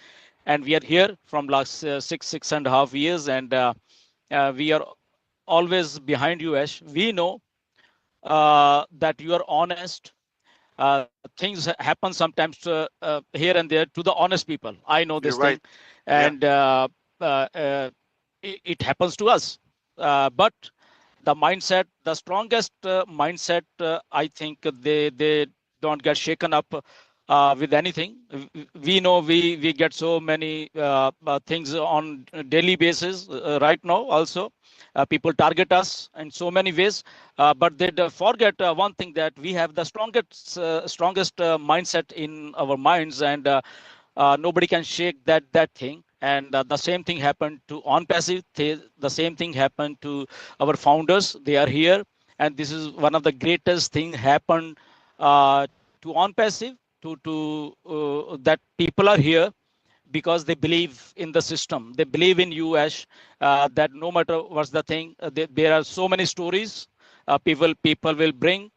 And we are here from last 6.5 years, and we are always behind you, Ash. We know that you are honest. Things happen sometimes here and there to the honest people. I know this thing. And it happens to us. But the mindset, the strongest mindset, I think they don't get shaken up with anything. We know we get so many things on a daily basis right now also. People target us in so many ways, but they forget one thing, that we have the strongest mindset in our minds, and nobody can shake that thing. And the same thing happened to Onpassive. The same thing happened to our founders. They are here, and this is one of the greatest thing happened to Onpassive. To that people are here, because they believe in the system. They believe in you, Ash, that no matter what's the thing, there are so many stories. People will bring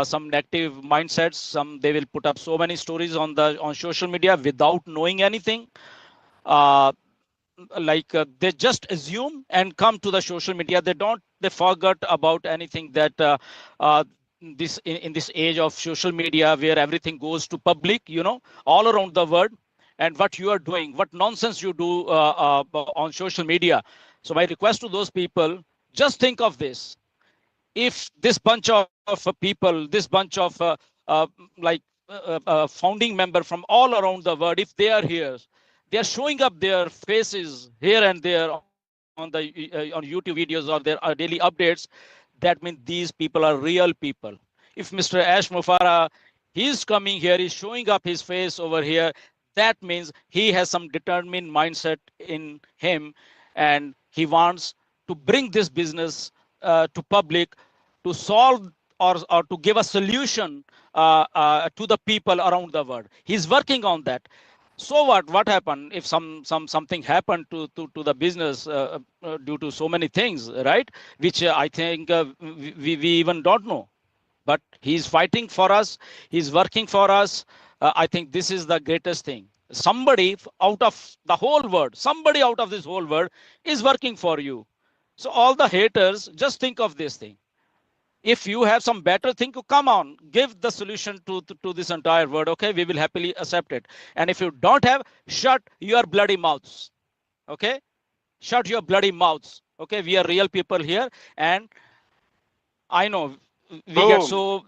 some negative mindsets. They will put up so many stories on social media without knowing anything. They just assume and come to the social media. They forgot about anything that this in this age of social media where everything goes to public, all around the world, and what you are doing, what nonsense you do on social media. So my request to those people, just think of this. If this bunch of people, this bunch of uh, founding member from all around the world, if they are here, they are showing up their faces here and there on YouTube videos or their daily updates, that means these people are real people. If Mr. Ash Muferah, he's coming here, he's showing up his face over here, that means he has some determined mindset in him, and he wants to bring this business to public, to solve or to give a solution to the people around the world. He's working on that. So what happened if something happened to the business due to so many things, right? Which I think we even don't know. But he's fighting for us. He's working for us. I think this is the greatest thing. Somebody out of the whole world, somebody out of this whole world is working for you. So all the haters, just think of this thing. If you have some better thing, come on, give the solution to this entire world. Okay, we will happily accept it. And if you don't have, shut your bloody mouths. Okay, shut your bloody mouths. Okay, we are real people here, and I know we get Boom. so.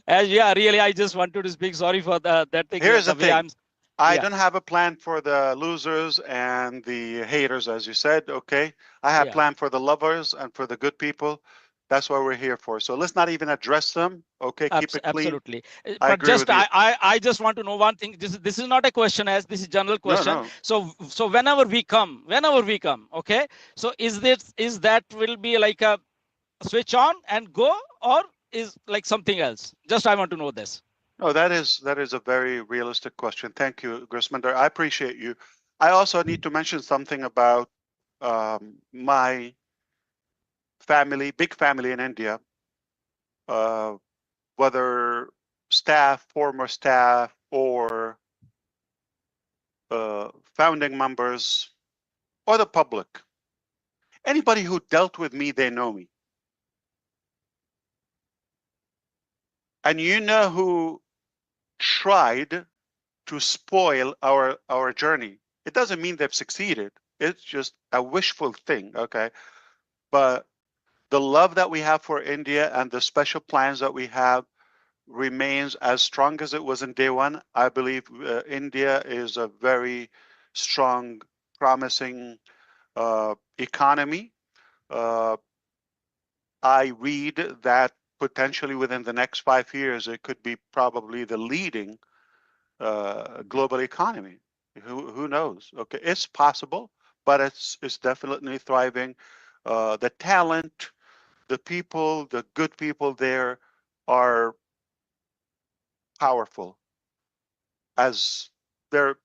Yeah, really, I just wanted to speak. Sorry for that thing. Here's the The way thing. I'm. I Yeah, don't have a plan for the losers and the haters, as you said. Okay. I have yeah. plan for the lovers and for the good people. That's what we're here for. So let's not even address them. Okay. Keep it clean. Absolutely. I But agree just with you. I just want to know one thing. This is not a question, as this is general No, question. no. So whenever we come, okay. So is that will be like a switch on and go, or is like something else? Just I want to know this. No, that is a very realistic question. Thank you, Grisminder. I appreciate you. I also need to mention something about my family, big family in India, uh, whether staff, former staff, or founding members, or the public. Anybody who dealt with me, they know me. And you know who tried to spoil our journey. It doesn't mean they've succeeded. It's just a wishful thing, okay? But the love that we have for India and the special plans that we have remains as strong as it was in day one. I believe India is a very strong, promising economy. Uh, I read that potentially within the next 5 years, it could be probably the leading global economy. Who knows? Okay, it's possible, but it's definitely thriving. The talent, the people, the good people there are powerful. As they're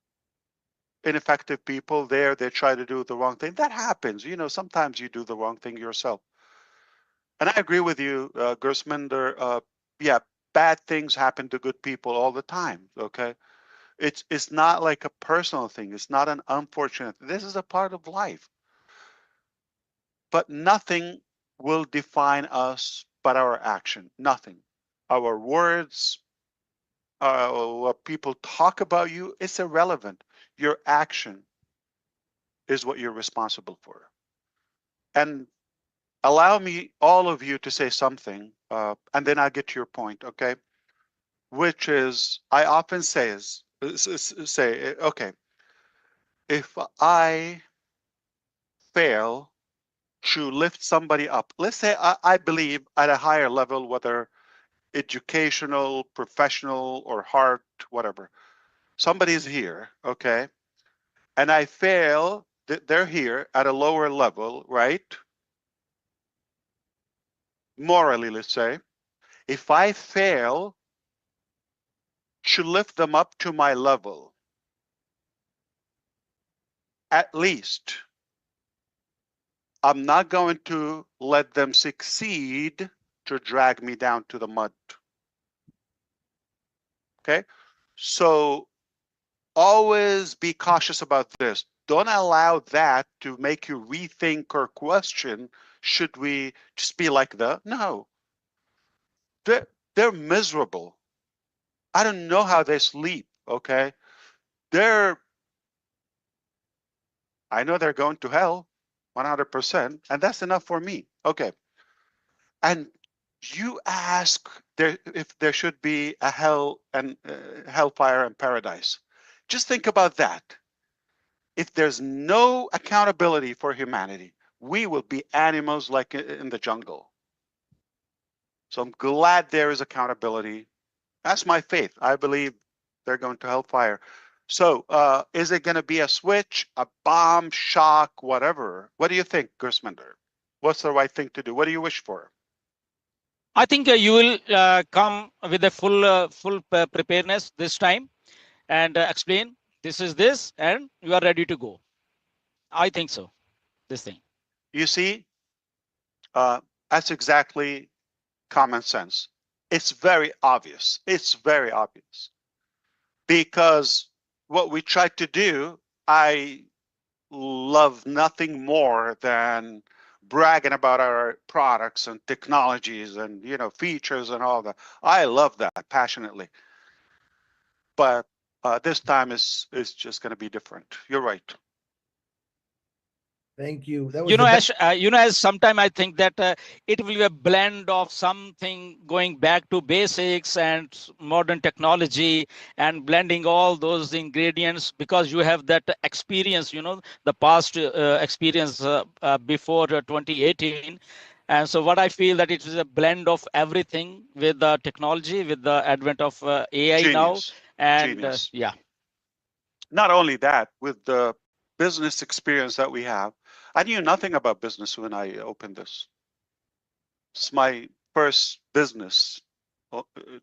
ineffective people there, they try to do the wrong thing. That happens. You know, sometimes you do the wrong thing yourself. And I agree with you, Gersman. Yeah, bad things happen to good people all the time. Okay, it's not like a personal thing. It's not an unfortunate. This is a part of life. But nothing will define us but our action. Nothing. Our words, what people talk about you, it's irrelevant. Your action is what you're responsible for. And allow me, all of you, to say something, and then I'll get to your point, okay? Which is, I often say, okay, if I fail to lift somebody up, let's say I believe at a higher level, whether educational, professional, or heart, whatever, somebody's here, okay? And I fail, they're here at a lower level, right? Morally, let's say. If I fail to lift them up to my level, at least I'm not going to let them succeed to drag me down to the mud. Okay? So always be cautious about this. Don't allow that to make you rethink or question, should we just be like that? No. They're miserable. I don't know how they sleep, okay? I know they're going to hell 100%, and that's enough for me. Okay. And you ask if there should be a hell and hellfire and paradise. Just think about that. If there's no accountability for humanity, we will be animals like in the jungle. So I'm glad there is accountability. That's my faith. I believe they're going to hellfire. So is it going to be a switch, a bomb, shock, whatever? What do you think, Gersminder? What's the right thing to do? What do you wish for? I think you will come with a full preparedness this time and explain this is this, and you are ready to go. I think so. This thing. You see, that's exactly common sense. It's very obvious. It's very obvious. Because what we try to do, I love nothing more than bragging about our products and technologies and features and all that. I love that passionately. But this time is just going to be different. You're right. Thank you. That was Ash, as sometime I think that it will be a blend of something going back to basics and modern technology and blending all those ingredients, because you have that experience, the past experience before 2018. And so what I feel that it is a blend of everything with the technology, with the advent of AI Genius. now. And Genius. yeah. Not only that, with the business experience that we have, I knew nothing about business when I opened this. It's my first business,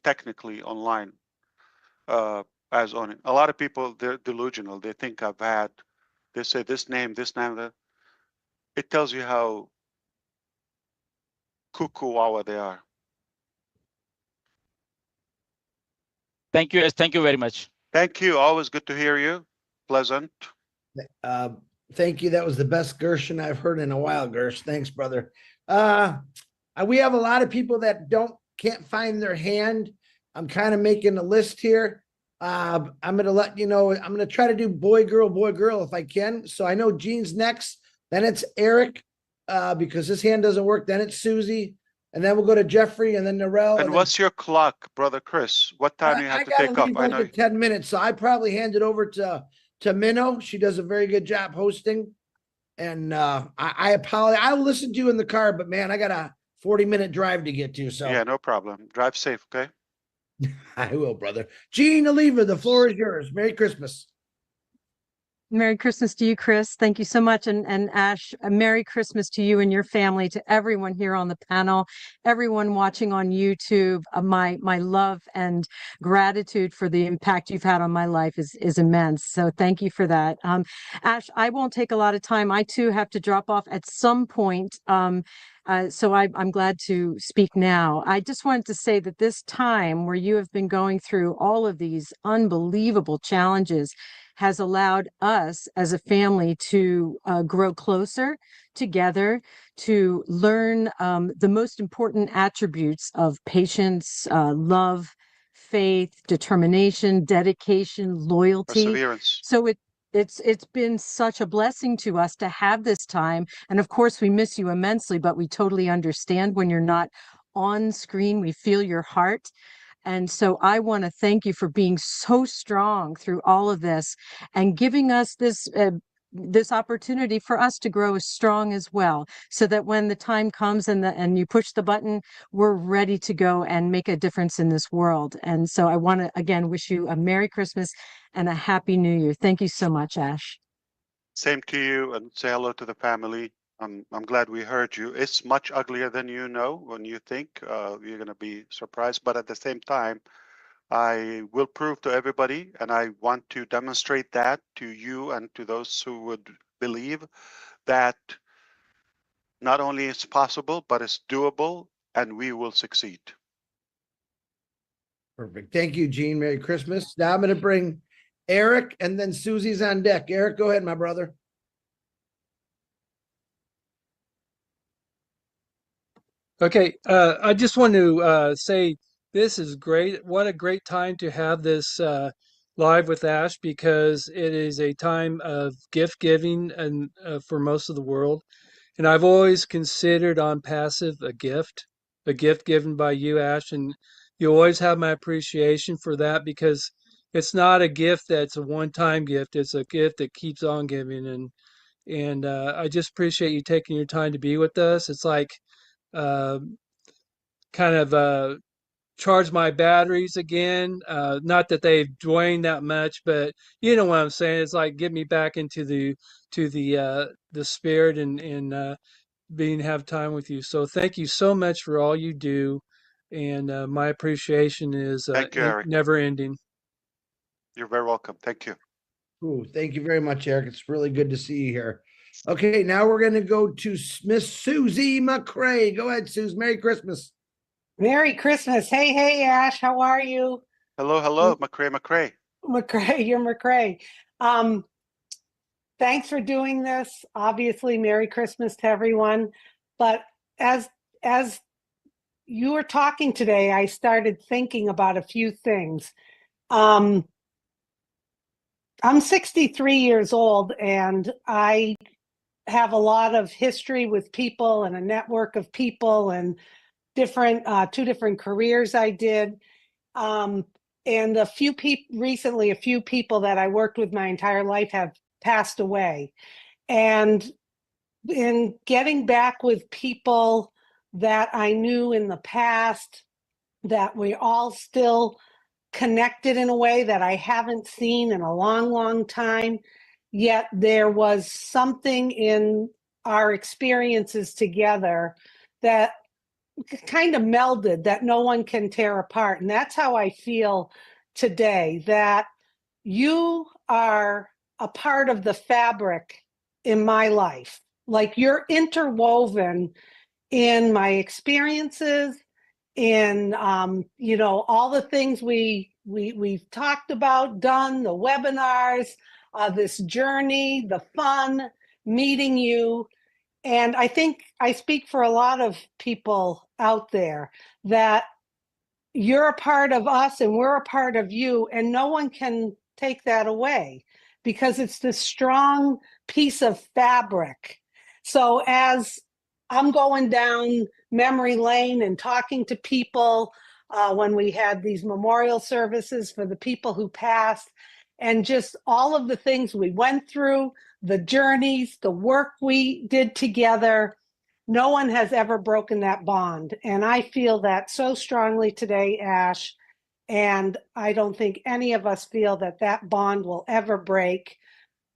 technically online, as owning. A lot of people, they're delusional. They think they say this name, that. It tells you how cuckoo they are. Thank you. Thank you very much. Thank you. Always good to hear you. Pleasant. Thank you. That was the best Gershon I've heard in a while, Gersh. Thanks, brother. We have a lot of people that can't find their hand. I'm kind of making a list here. I'm going to let you know, I'm going to try to do boy, girl if I can. So I know Gene's next. Then it's Eric, because his hand doesn't work. Then it's Susie. And then we'll go to Jeffrey and then Narelle. And what's your clock, brother Chris? What time do you have to take off? I know 10 minutes. So I probably hand it over to Minnow. She does a very good job hosting. And I apologize. I'll listen to you in the car, but man, I got a 40-minute drive to get to. So yeah, no problem. Drive safe, okay? I will, brother. Gene Oliva, the floor is yours. Merry Christmas. Merry Christmas to you, Chris. Thank you so much. And Ash, a Merry Christmas to you and your family, to everyone here on the panel, everyone watching on YouTube. My love and gratitude for the impact you've had on my life is immense. So thank you for that. Ash, I won't take a lot of time. I too have to drop off at some point. So I'm glad to speak now. I just wanted to say that this time where you have been going through all of these unbelievable challenges has allowed us as a family to grow closer together, to learn the most important attributes of patience, love, faith, determination, dedication, loyalty. Perseverance. So it's been such a blessing to us to have this time. And of course, we miss you immensely, but we totally understand when you're not on screen. We feel your heart. And so I want to thank you for being so strong through all of this and giving us this opportunity for us to grow as strong as well, so that when the time comes and you push the button, we're ready to go and make a difference in this world. And so I want to again wish you a Merry Christmas and a Happy New Year. Thank you so much, Ash. Same to you, and say hello to the family. I'm glad we heard you. It's much uglier than when you think. You're going to be surprised, but at the same time, I will prove to everybody, and I want to demonstrate that to you and to those who would believe that not only it's possible, but it's doable, and we will succeed. Perfect. Thank you, Gene. Merry Christmas. Now I'm going to bring Eric, and then Susie's on deck. Eric, go ahead, my brother. Okay, I just want to say this is great. What a great time to have this live with Ash, because it is a time of gift giving and for most of the world. And I've always considered Onpassive a gift given by you, Ash, and you always have my appreciation for that, because it's not a gift that's a one-time gift. It's a gift that keeps on giving, and I just appreciate you taking your time to be with us. It's like uh, kind of charge my batteries again. Not that they've drained that much, but you know what I'm saying. It's like get me back into the spirit and being have time with you. So thank you so much for all you do, and my appreciation is Thank you, Eric. never ending. You're very welcome. Thank you. Ooh, thank you very much, Eric. It's really good to see you here. Okay, now we're going to go to Miss Susie McCray. Go ahead, Suze. Merry Christmas. Merry Christmas. Hey, Ash, how are you? Hello, McCray. McCray, you're McCray. Thanks for doing this. Obviously, Merry Christmas to everyone. But as you were talking today, I started thinking about a few things. I'm 63 years old, and I have a lot of history with people and a network of people and two different careers I did. And a few people that I worked with my entire life have passed away. And in getting back with people that I knew in the past, that we all still connected in a way that I haven't seen in a long, long time, yet there was something in our experiences together that kind of melded that no one can tear apart. And that's how I feel today, that you are a part of the fabric in my life. Like you're interwoven in my experiences, in all the things we've talked about, done, the webinars, this journey, the fun, meeting you. And I think I speak for a lot of people out there that you're a part of us and we're a part of you, and no one can take that away because it's this strong piece of fabric. So as I'm going down memory lane and talking to people when we had these memorial services for the people who passed, and just all of the things we went through, the journeys, the work we did together, no one has ever broken that bond. And I feel that so strongly today, Ash. And I don't think any of us feel that that bond will ever break.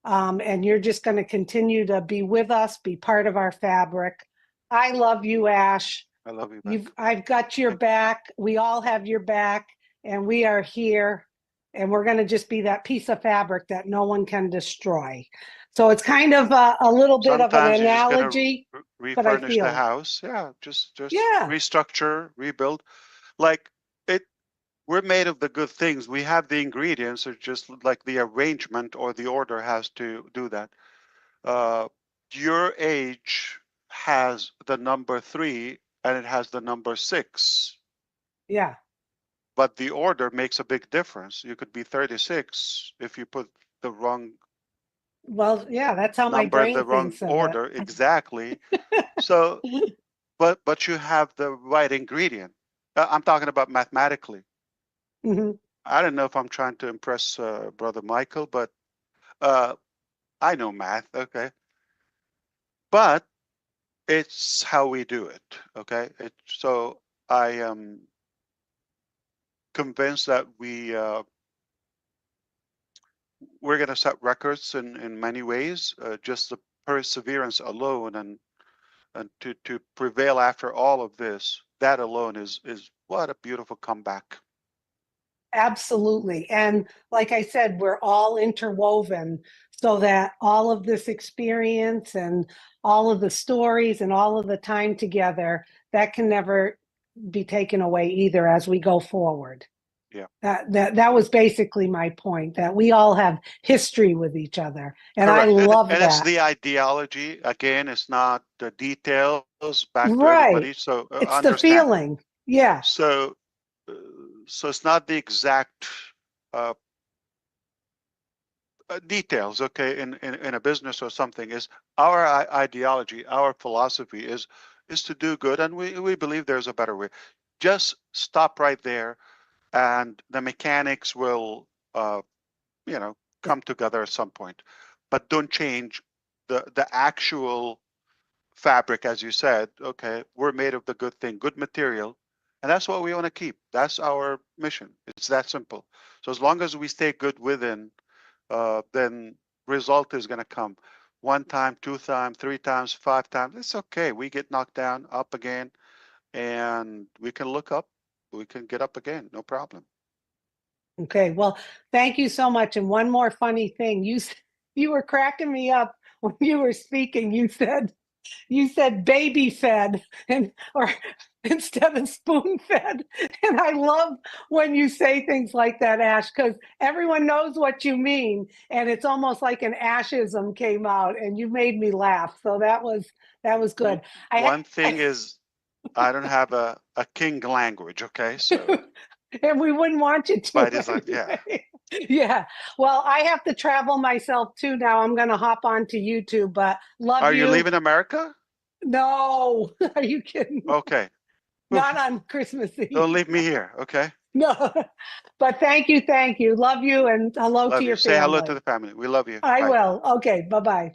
And you're just going to continue to be with us, be part of our fabric. I love you, Ash. I love you back. I've got your back. We all have your back, and we are here. And we're going to just be that piece of fabric that no one can destroy. So it's kind of a little bit of an analogy. But I feel the house. Yeah, just restructure, rebuild. Like we're made of the good things. We have the ingredients. It's just like the arrangement or the order has to do that. Your age has the number 3 and it has the number 6. Yeah. But the order makes a big difference. You could be 36 if you put the wrong. Well, yeah, that's how my brain the wrong thinks of order. it. Exactly. So, but you have the right ingredient. I'm talking about mathematically. Mm-hmm. I don't know if I'm trying to impress Brother Michael, but I know math. Okay. But it's how we do it. Okay. So I am convinced that we're going to set records in many ways. Just the perseverance alone and to prevail after all of this, that alone is what a beautiful comeback. Absolutely. And like I said, we're all interwoven so that all of this experience and all of the stories and all of the time together, that can never be taken away either as we go forward. Yeah. That was basically my point, that we all have history with each other. And I Correct. love And it's that. the ideology. Again, it's not the details back to Right. everybody. So It's the understand. feeling. Yeah. So, so it's not the exact details, okay, in a business or something. Is our ideology, our philosophy is to do good, and we believe there's a better way. Just stop right there, and the mechanics will, you know, come together at some point. But don't change the actual fabric, as you said. Okay, we're made of the good thing, good material, and that's what we want to keep. That's our mission. It's that simple. So as long as we stay good within, then result is going to come. 1 time, 2 times, 3 times, 5 times. It's okay. We get knocked down, up again, and we can look up. We can get up again. No problem. Okay, well, thank you so much. And one more funny thing, you were cracking me up when you were speaking. You said baby fed or instead of spoon fed. And I love when you say things like that, Ash, because everyone knows what you mean. And it's almost like an Ashism came out, and you made me laugh. So that was good. One thing is, I don't have a king language, okay? So And we wouldn't want you to. by design, yeah. Anyway. Yeah. Well, I have to travel myself too now. I'm going to hop onto YouTube, but love Are you. you leaving America? No. Are you kidding? Okay. Not on Christmas Eve. Don't leave me here, okay? No. But thank you. Thank you. Love you, and hello Love to you. your Say family. hello to the family. We love you. I Bye. will. Okay. Bye-bye.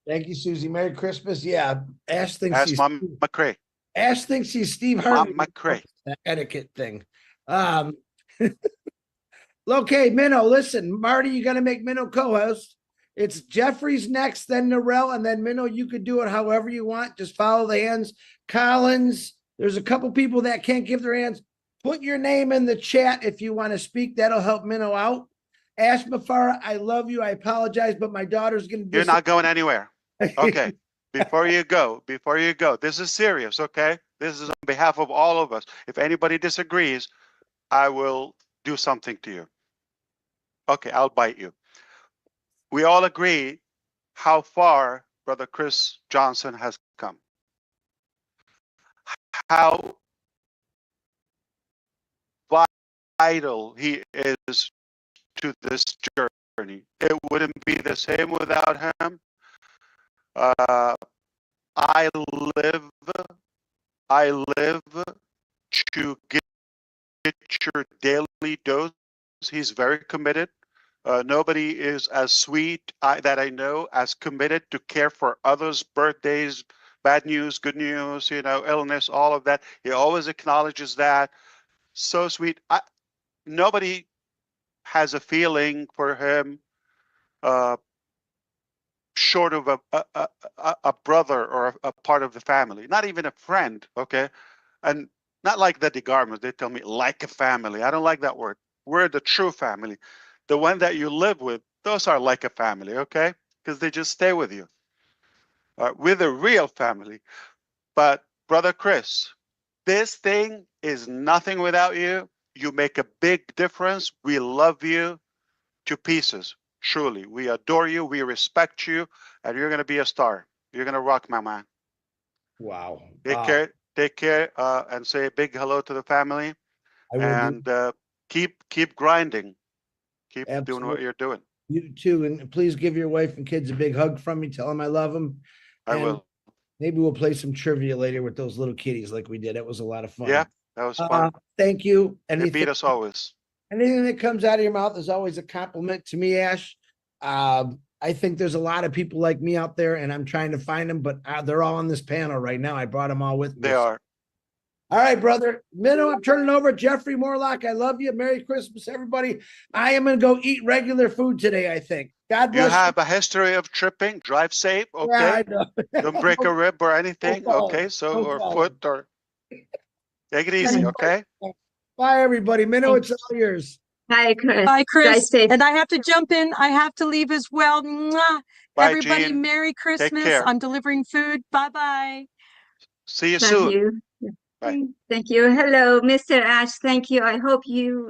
Thank you, Susie. Merry Christmas. Yeah, Ash thinks Ask he's Mom McCrae. Ash thinks he's Steve Harvey. Mom McCrae. That etiquette thing. Okay, Minnow, listen, Marty, you got to make Minnow co-host. It's Jeffrey's next, then Narelle, and then Minnow, you could do it however you want. Just follow the hands. Collins, there's a couple people that can't give their hands. Put your name in the chat if you want to speak. That'll help Minnow out. Ash Muferah, I love you. I apologize, but my daughter's going to You're not going anywhere. Okay. Before you go, this is serious, okay? This is on behalf of all of us. If anybody disagrees, I will do something to you. Okay, I'll bite you. We all agree how far Brother Chris Johnson has come. How vital he is to this journey. It wouldn't be the same without him. I live to get your daily dose. He's very committed. Nobody is as sweet that I know as committed to care for others' birthdays, bad news, good news, you know, illness, all of that. He always acknowledges that. So sweet. Nobody has a feeling for him short of a brother or a part of the family, not even a friend, okay? And not like the DeGarmos, they tell me like a family. I don't like that word. We're the true family. The one that you live with, those are like a family, okay? Because they just stay with you. We're the real family. But Brother Chris, this thing is nothing without you. You make a big difference. We love you to pieces. Truly, we adore you, we respect you, and you're going to be a star. You're going to rock, my man. Wow. Take care, and say a big hello to the family. I will And keep grinding. Keep doing Absolutely. what you're doing. You too. And please give your wife and kids a big hug from me. Tell them I love them. I will. Maybe we'll play some trivia later with those little kitties like we did. It was a lot of fun. Yeah, that was fun. Thank you. They beat us always. Anything that comes out of your mouth is always a compliment to me, Ash. I think there's a lot of people like me out there, and I'm trying to find them, but they're all on this panel right now. I brought them all with me. They are. All right, brother. Minnow, I'm turning over. Jeffrey Morlock, I love you. Merry Christmas, everybody. I am going to go eat regular food today, I think. God bless you. You have a history of tripping. Drive safe, okay? Yeah, I know. Don't break a rib or anything, No problem. okay? So, No or problem. foot, or take it easy, okay? Bye, everybody. Minnow, it's all yours. Bye, Chris. Bye, Drive Chris. safe. And I have to jump in. I have to leave as well. Mwah. Bye, Everybody, Jean. Merry Christmas. care. I'm delivering food. Bye-bye. See you Love soon. you. Bye. Thank you. Hello, Mr. Ash. Thank you. I hope you